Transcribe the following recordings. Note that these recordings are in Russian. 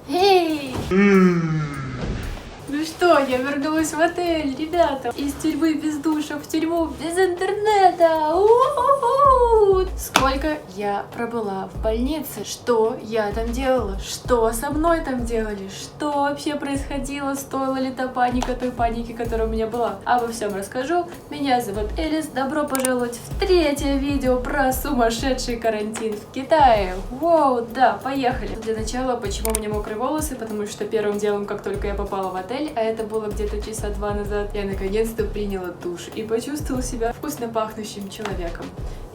Эй! Ну что, я вернулась в отель, ребята. Из тюрьмы без душа в тюрьму без интернета. У-ху-ху! Сколько я пробыла в больнице? Что я там делала? Что со мной там делали? Что вообще происходило? Стоила ли та паника той паники, которая у меня была? Обо всем расскажу. Меня зовут Элис. Добро пожаловать в третье видео про сумасшедший карантин в Китае. Воу, да, поехали. Для начала, почему у меня мокрые волосы? Потому что первым делом, как только я попала в отель, а это было где-то часа 2 назад, я наконец-то приняла душ и почувствовала себя вкусно пахнущим человеком.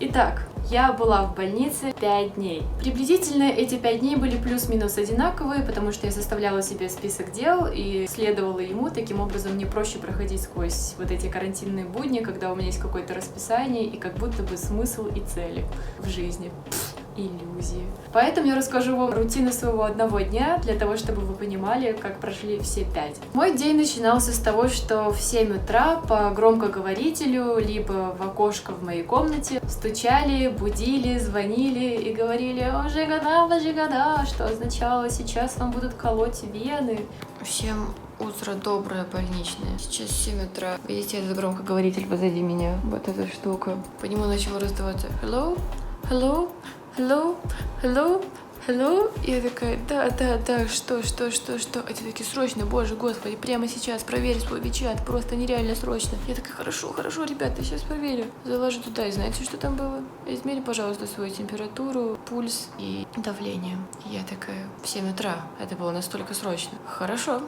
Итак, я была в больнице 5 дней. Приблизительно эти 5 дней были плюс-минус одинаковые, потому что я составляла себе список дел и следовала ему. Таким образом, мне проще проходить сквозь вот эти карантинные будни, когда у меня есть какое-то расписание и как будто бы смысл и цели в жизни. Иллюзии. Поэтому я расскажу вам рутину своего одного дня, для того, чтобы вы понимали, как прошли все 5. Мой день начинался с того, что в 7 утра по громкоговорителю, либо в окошко в моей комнате стучали, будили, звонили и говорили «Ожигада, что означало «сейчас вам будут колоть вены». Всем утро доброе, больничное. Сейчас 7 утра. Видите, этот громкоговоритель позади меня? Вот эта штука. По нему начало раздаваться «Hello? Hello? Hello? Hello? Hello?» И я такая, да, что? Эти такие, срочно, боже, господи, прямо сейчас проверь свой WeChat, просто нереально срочно. Я такая, хорошо, ребята, сейчас проверю. Заложу туда, и знаете, что там было? Измери, пожалуйста, свою температуру, пульс и давление. И я такая, в 7 утра, это было настолько срочно. Хорошо.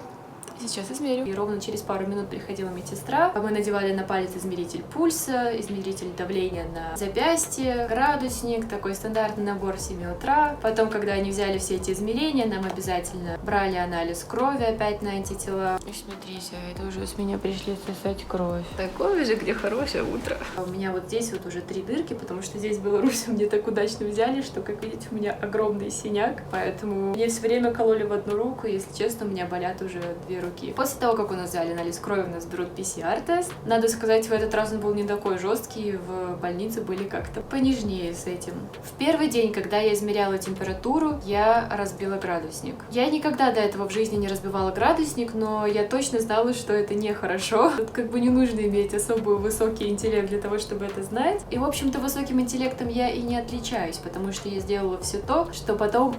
Сейчас измерю. И ровно через пару минут приходила медсестра. Мы надевали на палец измеритель пульса, измеритель давления на запястье, градусник, такой стандартный набор в 7 утра. Потом, когда они взяли все эти измерения, нам обязательно брали анализ крови опять на антитела. И смотрите, это уже с меня пришли сосать кровь. Такое же, где хорошее утро. У меня вот здесь вот уже 3 дырки, потому что здесь в Беларуси мне так удачно взяли, что, как видите, у меня огромный синяк. Поэтому мне все время кололи в одну руку. Если честно, у меня болят уже 2 руки. После того, как у нас взяли анализ крови, у нас берут PCR-тест. Надо сказать, в этот раз он был не такой жесткий, в больнице были как-то понежнее с этим. В первый день, когда я измеряла температуру, я разбила градусник. Я никогда до этого в жизни не разбивала градусник, но я точно знала, что это нехорошо. Тут как бы не нужно иметь особо высокий интеллект для того, чтобы это знать. И, в общем-то, высоким интеллектом я и не отличаюсь, потому что я сделала все то, что потом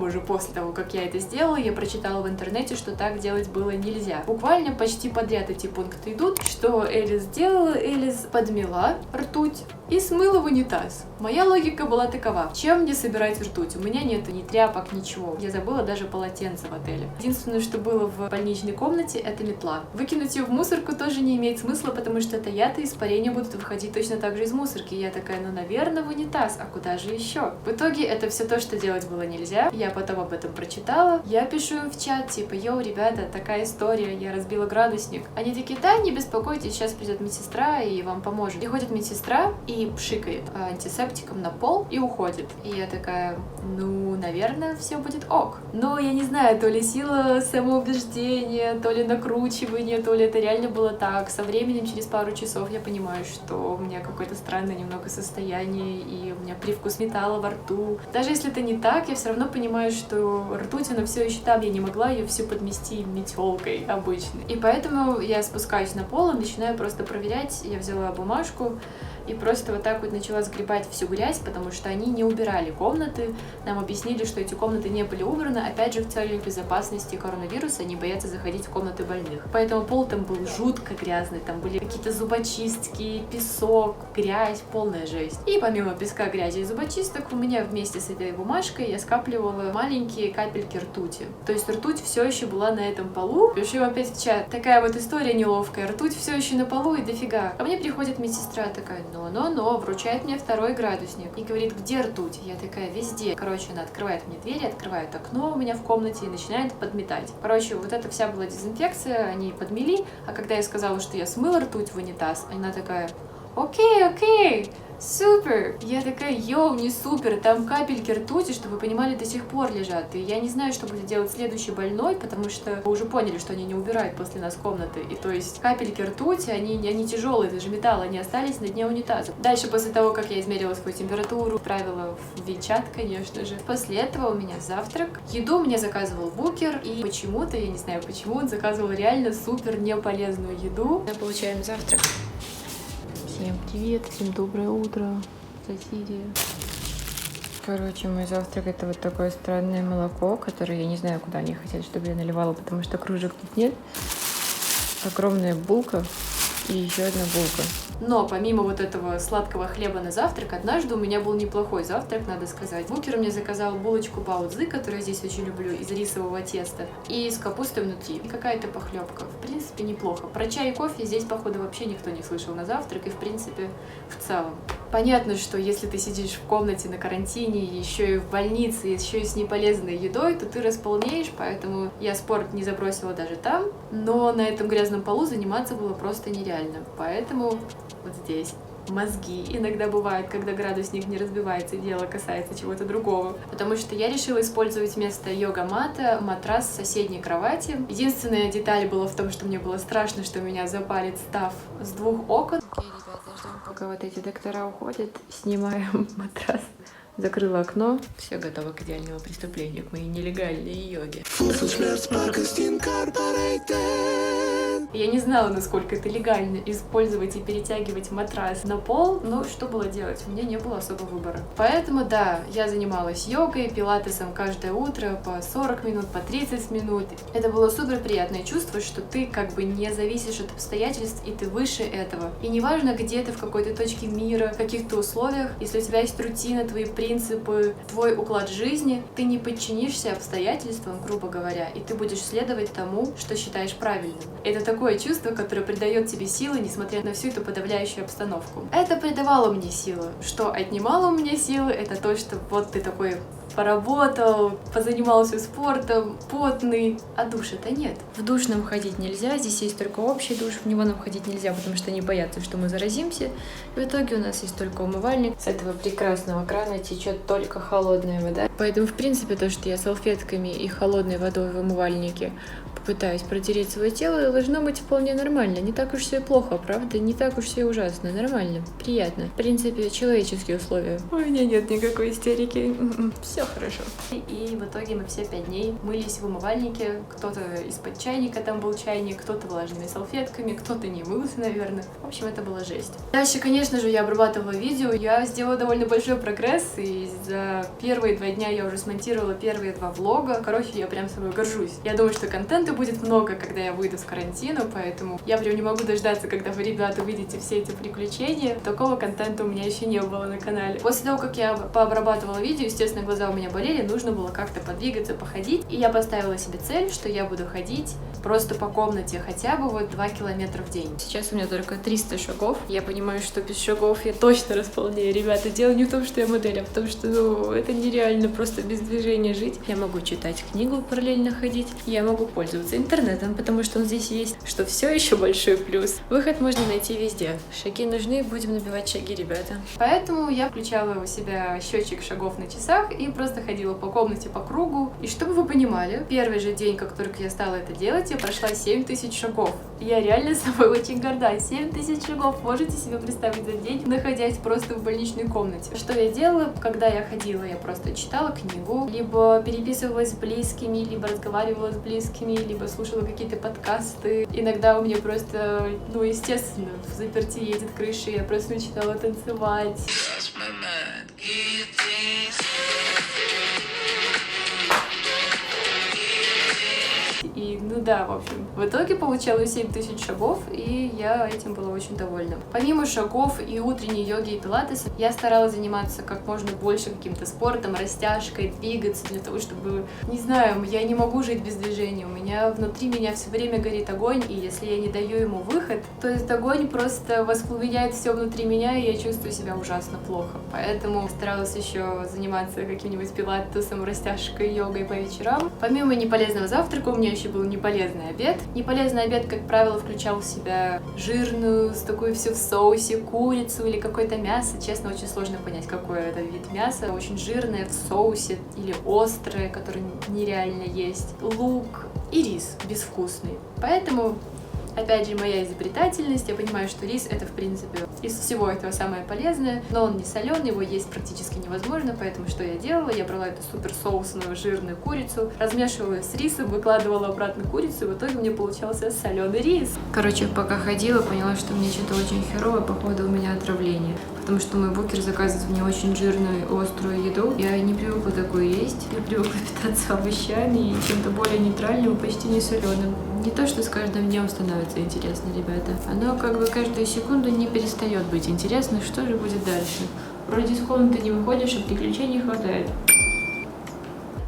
уже после того, как я это сделала, я прочитала в интернете, что так делать было нельзя. Буквально почти подряд эти пункты идут. Что Элис сделала? Элис подмела ртуть и смыла в унитаз. Моя логика была такова. Чем мне собирать ртуть? У меня нету ни тряпок, ничего. Я забыла даже полотенце в отеле. Единственное, что было в больничной комнате, это метла. Выкинуть ее в мусорку тоже не имеет смысла, потому что это яд и испарения будут выходить точно так же из мусорки. Я такая, ну, наверное, в унитаз. А куда же еще? В итоге это все то, что делать было нельзя. Я потом об этом прочитала. Я пишу им в чат, типа, йоу, ребята, такая история, я разбила градусник. Они такие, да, не беспокойтесь, сейчас придет медсестра и вам поможет. Приходит медсестра и пшикает антисептиком на пол и уходит. И я такая, ну, наверное, все будет ок. Но я не знаю, то ли сила самоубеждения, то ли накручивание, то ли это реально было так. Со временем, через пару часов я понимаю, что у меня какое-то странное немного состояние, и у меня привкус металла во рту. Даже если это не так, я все равно понимаю, что ртуть, она все еще там, я не могла ее всю подмести метелкой обычной. И поэтому я спускаюсь на пол и начинаю просто проверять. Я взяла бумажку и просто вот так вот начала сгребать всю грязь, потому что они не убирали комнаты. Нам объяснили, что эти комнаты не были убраны, опять же, в целях безопасности коронавируса, они боятся заходить в комнаты больных. Поэтому пол там был жутко грязный, там были какие-то зубочистки, песок, грязь, полная жесть. И помимо песка, грязи и зубочисток, у меня вместе с этой бумажкой я скапливала маленькие капельки ртути. То есть ртуть все еще была на этом полу. Пишу опять в чат. Такая вот история неловкая. Ртуть все еще на полу и дофига. Ко мне приходит медсестра такая, но, вручает мне 2 градусник и говорит, где ртуть? Я такая, везде. Короче, она открывает мне дверь, открывает окно у меня в комнате и начинает подметать. Короче, вот это вся была дезинфекция, они подмели, а когда я сказала, что я смыла ртуть в унитаз, она такая, окей, супер! Я такая, йоу, не супер, там капельки ртути, чтобы вы понимали, до сих пор лежат. И я не знаю, что будет делать следующий больной, потому что вы уже поняли, что они не убирают после нас комнаты. И то есть капельки ртути, они тяжелые, это же металл, они остались на дне унитаза. Дальше, после того, как я измерила свою температуру, отправила в WeChat, конечно же. После этого у меня завтрак. Еду мне заказывал Букер, и почему-то, я не знаю почему, он заказывал реально супер неполезную еду. Мы получаем завтрак. Всем привет, всем доброе утро, соседи. Короче, мой завтрак — это вот такое странное молоко, которое я не знаю, куда они хотят, чтобы я наливала, потому что кружек тут нет. Огромная булка и еще одна булка. Но помимо вот этого сладкого хлеба на завтрак, однажды у меня был неплохой завтрак, надо сказать. Букер мне заказал булочку бао-цзы, которую я здесь очень люблю, из рисового теста, и с капустой внутри. И какая-то похлебка. В принципе, неплохо. Про чай и кофе здесь, походу, вообще никто не слышал на завтрак, и, в принципе, в целом. Понятно, что если ты сидишь в комнате на карантине, еще и в больнице, еще и с неполезной едой, то ты располнеешь, поэтому я спорт не забросила даже там, но на этом грязном полу заниматься было просто нереально. Поэтому вот здесь мозги иногда бывают, когда градусник не разбивается и дело касается чего-то другого. Потому что я решила использовать вместо йога-мата матрас с соседней кровати. Единственная деталь была в том, что мне было страшно, что меня запалит став с 2 окон. Окей, ребята, ждем, пока вот эти доктора уходят. Снимаем матрас. Закрыла окно. Все готово к идеальному преступлению, к моей нелегальной йоге. Я не знала, насколько это легально использовать и перетягивать матрас на пол, но что было делать? У меня не было особо выбора. Поэтому, да, я занималась йогой, пилатесом каждое утро по 40 минут, по 30 минут. Это было супер приятное чувство, что ты как бы не зависишь от обстоятельств, и ты выше этого. И неважно, где ты, в какой-то точке мира, в каких-то условиях, если у тебя есть рутина, твои принципы, твой уклад жизни, ты не подчинишься обстоятельствам, грубо говоря, и ты будешь следовать тому, что считаешь правильным. Это такое чувство, которое придает тебе силы, несмотря на всю эту подавляющую обстановку. Это придавало мне силы. Что отнимало у меня силы, это то, что вот ты такой поработал, позанимался спортом, потный, а душа-то нет. В душ нам ходить нельзя, здесь есть только общий душ, в него нам ходить нельзя, потому что они боятся, что мы заразимся. И в итоге у нас есть только умывальник. С этого прекрасного крана течет только холодная вода. Поэтому, в принципе, то, что я салфетками и холодной водой в умывальнике пытаюсь протереть свое тело, должно быть вполне нормально. Не так уж все плохо, правда? Не так уж все ужасно. Нормально, приятно. В принципе, человеческие условия. У меня нет никакой истерики. Все хорошо. И в итоге мы все 5 дней мылись в умывальнике. Кто-то из-под чайника, там был чайник, кто-то влажными салфетками, кто-то не мылся, наверное. В общем, это была жесть. Дальше, конечно же, я обрабатывала видео. Я сделала довольно большой прогресс, и за первые 2 дня я уже смонтировала первые 2 влога. Короче, я прям собой горжусь. Я думаю, что контента будет много, когда я выйду с карантина, поэтому я прям не могу дождаться, когда вы, ребята, увидите все эти приключения. Такого контента у меня еще не было на канале. После того, как я пообрабатывала видео, естественно, глаза у меня болели, нужно было как-то подвигаться, походить. И я поставила себе цель, что я буду ходить просто по комнате хотя бы вот 2 километра в день. Сейчас у меня только 300 шагов. Я понимаю, что без шагов я точно располнею. Ребята, дело не в том, что я модель, а в том, что это нереально просто без движения жить. Я могу читать книгу, параллельно ходить. Я могу пользоваться интернетом, потому что он здесь есть, что все еще большой плюс. Выход можно найти везде. Шаги нужны, будем набивать шаги, ребята. Поэтому я включала у себя счетчик шагов на часах и просто ходила по комнате по кругу. И чтобы вы понимали, первый же день, как только я стала это делать, я прошла 7000 шагов. Я реально с собой очень горда. 7000 шагов, можете себе представить за день, находясь просто в больничной комнате. Что я делала, когда я ходила? Я просто читала книгу, либо переписывалась с близкими, либо разговаривала с близкими, либо слушала какие-то подкасты. Иногда у меня просто, естественно, в заперти едет крыша, я просто начинала танцевать. И, в общем, в итоге получала 7000 шагов, и я этим была очень довольна. Помимо шагов и утренней йоги и пилатеса, я старалась заниматься как можно больше каким-то спортом, растяжкой, двигаться для того, чтобы, не знаю, я не могу жить без движения. Внутри меня все время горит огонь, и если я не даю ему выход, то этот огонь просто воспламеняет все внутри меня, и я чувствую себя ужасно плохо. Поэтому старалась еще заниматься каким-нибудь пилатесом, растяжкой, йогой по вечерам. Помимо неполезного завтрака, у меня еще был неполезный полезный обед. Неполезный обед, как правило, включал в себя жирную, с такой все в соусе, курицу или какое-то мясо. Честно, очень сложно понять, какой это вид мяса. Очень жирное в соусе или острое, которое нереально есть. Лук и рис безвкусный. Поэтому, опять же, моя изобретательность, я понимаю, что рис это, в принципе, из всего этого самое полезное, но он не соленый, его есть практически невозможно, поэтому что я делала? Я брала эту супер соусную жирную курицу, размешивала ее с рисом, выкладывала обратно курицу, и в итоге мне получался соленый рис. Короче, пока ходила, поняла, что мне что-то очень херово, походу у меня отравление. Потому что мой букер заказывает мне очень жирную и острую еду. Я не привыкла такое есть. Я привыкла питаться овощами и чем-то более нейтральным и почти не соленым. Не то, что с каждым днем становится интересно, ребята. Оно как бы каждую секунду не перестает быть интересно, что же будет дальше. Вроде из комнаты не выходишь, а приключений хватает.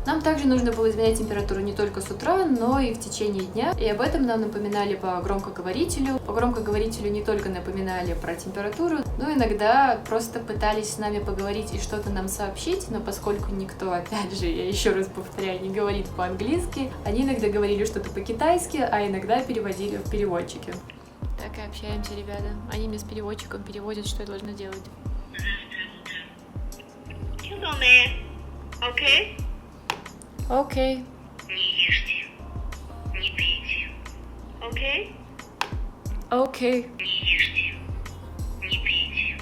Нам также нужно было изменять температуру не только с утра, но и в течение дня. И об этом нам напоминали по громкоговорителю. По громкоговорителю не только напоминали про температуру, но иногда просто пытались с нами поговорить и что-то нам сообщить. Но поскольку никто, опять же, я еще раз повторяю, не говорит по-английски, они иногда говорили что-то по-китайски, а иногда переводили в переводчики. Так и общаемся, ребята. Они мне с переводчиком переводят, что я должна делать. Окей? Окей. Не ешьте, не пейте. Окей? Окей. Не ешьте, не пейте.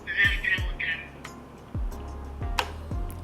Завтра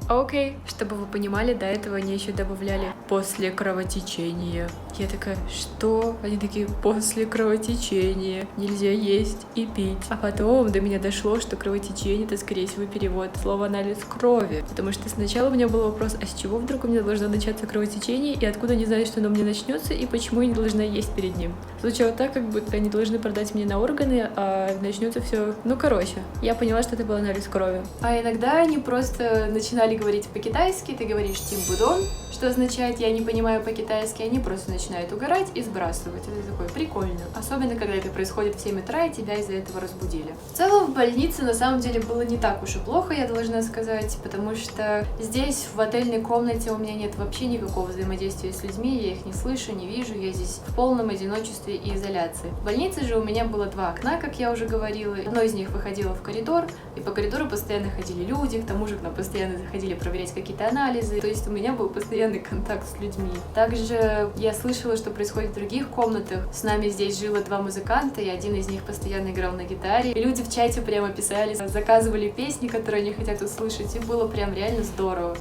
утром. Окей. Чтобы вы понимали, до этого они еще добавляли «после кровотечения». Я такая, что? Они такие, после кровотечения нельзя есть и пить. А потом до меня дошло, что кровотечение — это, скорее всего, перевод слова «анализ крови». Потому что сначала у меня был вопрос, а с чего вдруг у меня должно начаться кровотечение, и откуда они знают, что оно у меня начнется, и почему я не должна есть перед ним. Звучало так, как будто они должны продать мне на органы, а начнется все. Ну, короче, я поняла, что это был анализ крови. А иногда они просто начинали говорить по-китайски, ты говоришь «тимбудон», что означает «я не понимаю по-китайски», они просто начинают угорать и сбрасывать. Это такое прикольно. Особенно, когда это происходит в 7 утра, и тебя из-за этого разбудили. В целом, в больнице на самом деле было не так уж и плохо, я должна сказать, потому что здесь, в отельной комнате, у меня нет вообще никакого взаимодействия с людьми, я их не слышу, не вижу, я здесь в полном одиночестве и изоляции. В больнице же у меня было 2 окна, как я уже говорила. Одно из них выходило в коридор, и по коридору постоянно ходили люди, к тому же к нам постоянно заходили проверять какие-то анализы, то есть у меня был постоянный контакт с людьми. Также я слышала, что происходит в других комнатах. С нами здесь жило 2 музыканта, и один из них постоянно играл на гитаре. И люди в чате прямо писали, заказывали песни, которые они хотят услышать, и было прям реально здорово.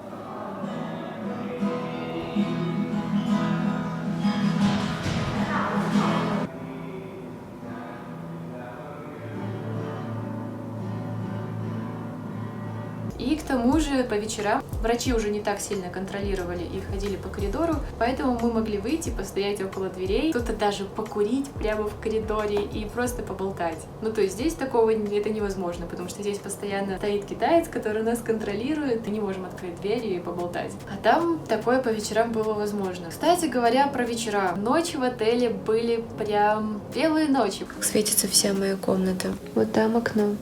И к тому же по вечерам врачи уже не так сильно контролировали и ходили по коридору, поэтому мы могли выйти, постоять около дверей, кто-то даже покурить прямо в коридоре и просто поболтать. Ну то есть здесь такого это невозможно, потому что здесь постоянно стоит китаец, который нас контролирует, и не можем открыть дверь и поболтать. А там такое по вечерам было возможно. Кстати говоря, про вечера. Ночи в отеле были прям белые ночи. Как светится вся моя комната. Вот там окно.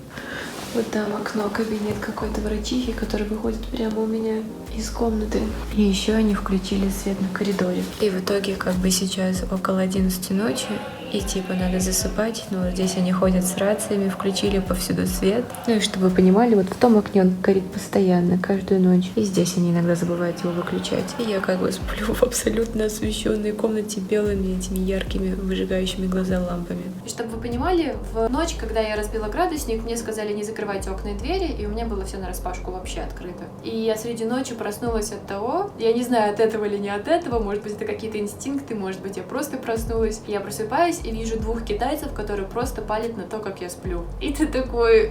Вот там окно, кабинет какой-то врачихи, который выходит прямо у меня из комнаты. И еще они включили свет на коридоре. И в итоге как бы сейчас около 11 ночи, и типа надо засыпать, но здесь они ходят с рациями, включили повсюду свет. Ну и чтобы вы понимали, вот в том окне он горит постоянно, каждую ночь. И здесь они иногда забывают его выключать. И я как бы сплю в абсолютно освещенной комнате белыми этими яркими, выжигающими глаза лампами. И чтобы вы понимали, в ночь, когда я разбила градусник, мне сказали не закрывать окна и двери, и у меня было все нараспашку вообще открыто. И я среди ночи проснулась от того, я не знаю, от этого или не от этого, может быть, это какие-то инстинкты, может быть, я просто проснулась. Я просыпаюсь и вижу 2 китайцев, которые просто палят на то, как я сплю. И ты такой,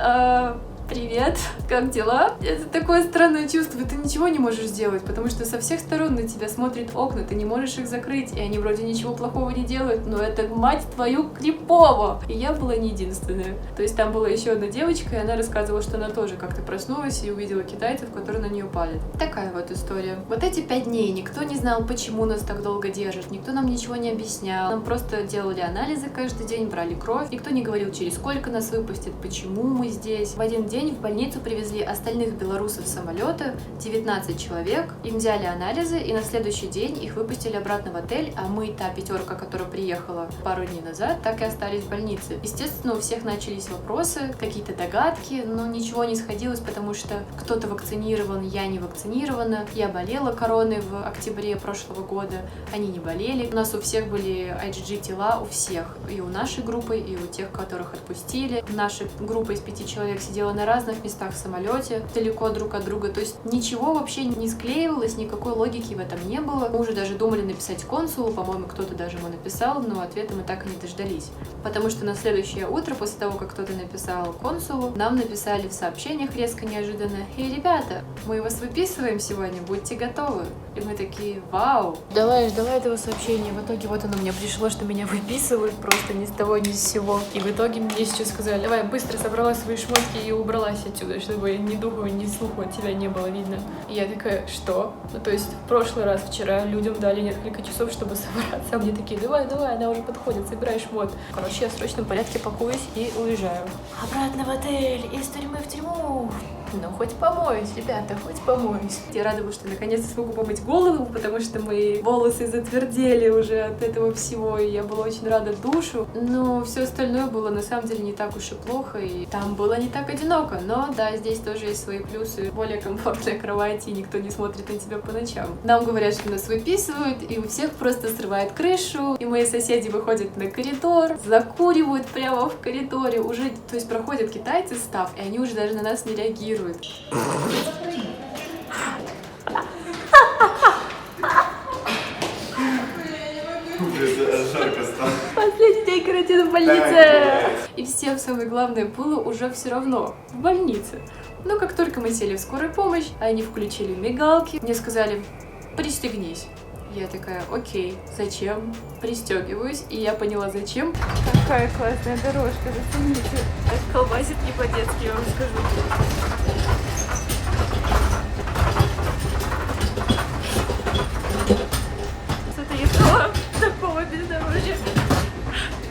привет, как дела? Это такое странное чувство, ты ничего не можешь сделать, потому что со всех сторон на тебя смотрят окна, ты не можешь их закрыть, и они вроде ничего плохого не делают, но это, мать твою, крипово! И я была не единственная. То есть там была еще одна девочка, и она рассказывала, что она тоже как-то проснулась и увидела китайцев, которые на нее палят. Такая вот история. Вот эти 5 дней никто не знал, почему нас так долго держат, никто нам ничего не объяснял, нам просто делали анализы каждый день, брали кровь, никто не говорил, через сколько нас выпустят, почему мы здесь. В один день день в больницу привезли остальных белорусов с самолета, 19 человек, им взяли анализы, и на следующий день их выпустили обратно в отель, а мы, та пятерка, которая приехала пару дней назад, так и остались в больнице. Естественно, у всех начались вопросы, какие-то догадки, но ничего не сходилось, потому что кто-то вакцинирован, я не вакцинирована, я болела короной в октябре прошлого года, они не болели. У нас у всех были IgG тела, у всех, и у нашей группы, и у тех, которых отпустили. Наша группа из 5 человек сидела на разных местах в самолете, далеко друг от друга, то есть ничего вообще не склеивалось, никакой логики в этом не было. Мы уже даже думали написать консулу, по-моему, кто-то даже ему написал, но ответа мы так и не дождались. Потому что на следующее утро, после того, как кто-то написал консулу, нам написали в сообщениях резко неожиданно: «Эй, ребята, мы вас выписываем сегодня, будьте готовы». И мы такие: вау. Давай, ждала этого сообщения. В итоге вот оно мне пришло, что меня выписывают просто ни с того, ни с сего. И в итоге мне сейчас сказали: давай, быстро собрала свои шмотки и убралась отсюда, чтобы ни духу, ни слуху от тебя не было видно. И я такая: что? Ну, то есть в прошлый раз, вчера, людям дали несколько часов, чтобы собраться. А мне такие: давай, она уже подходит, собирай шмот. Короче, я в срочном порядке пакуюсь и уезжаю. Обратно в отель, из тюрьмы в тюрьму. Ну, хоть помоюсь, ребята, хоть помоюсь. Я рада, что наконец-то смогу помыть голову, потому что мои волосы затвердели уже от этого всего, и я была очень рада душу. Но все остальное было на самом деле не так уж и плохо, и там было не так одиноко. Но да, здесь тоже есть свои плюсы. Более комфортная кровать, и никто не смотрит на тебя по ночам. Нам говорят, что нас выписывают, и у всех просто срывает крышу, и мои соседи выходят на коридор, закуривают прямо в коридоре. Уже, то есть проходят китайцы став, и они уже даже на нас не реагируют. Жарко стало. Последний день карантина в больнице. И всем самое главное было уже все равно в больнице. Но как только мы сели в скорую помощь, они включили мигалки, мне сказали: пристегнись. Я такая: окей, зачем? Пристегиваюсь, и я поняла, зачем. Какая классная дорожка, зацените. Так колбасит не по-детски, я вам скажу. Что-то ехала такого бездорожья.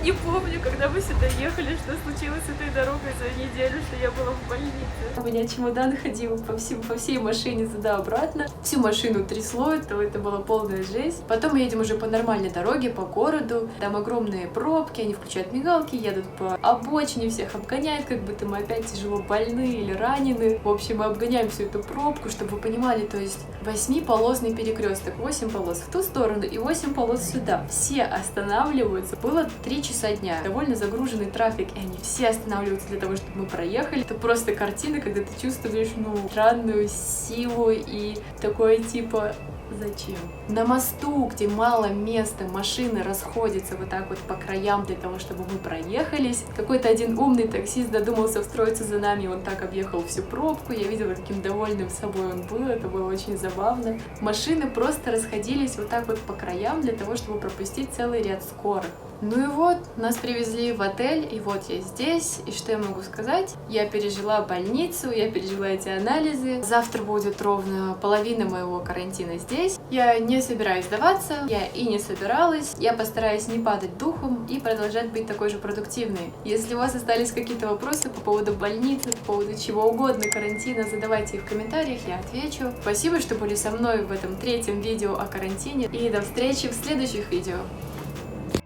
Не помню, когда мы сюда ехали, что случилось с этой дорогой за неделю, что я была в больнице. У меня чемодан ходил по всей машине туда-обратно. Всю машину трясло, это была полная жесть. Потом мы едем уже по нормальной дороге, по городу. Там огромные пробки, они включают мигалки, едут по обочине, всех обгоняют, как будто мы опять тяжело больны или ранены. В общем, мы обгоняем всю эту пробку, чтобы вы понимали, то есть 8-полосный перекресток, 8 полос в ту сторону и 8 полос сюда. Все останавливаются. Было 3 часа дня, довольно загруженный трафик, и они все останавливаются для того, чтобы мы проехали. Это просто картина, когда ты чувствуешь, странную силу и такое типа: зачем? На мосту, где мало места, машины расходятся вот так вот по краям для того, чтобы мы проехались. Какой-то один умный таксист додумался встроиться за нами, он так объехал всю пробку. Я видела, каким довольным собой он был, это было очень забавно. Машины просто расходились вот так вот по краям для того, чтобы пропустить целый ряд скорых. Ну и вот, нас привезли в отель, и вот я здесь, и что я могу сказать? Я пережила больницу, я пережила эти анализы. Завтра будет ровно половина моего карантина здесь. Я не собираюсь сдаваться, я и не собиралась. Я постараюсь не падать духом и продолжать быть такой же продуктивной. Если у вас остались какие-то вопросы по поводу больницы, по поводу чего угодно, карантина, задавайте их в комментариях, я отвечу. Спасибо, что были со мной в этом 3-м видео о карантине, и до встречи в следующих видео.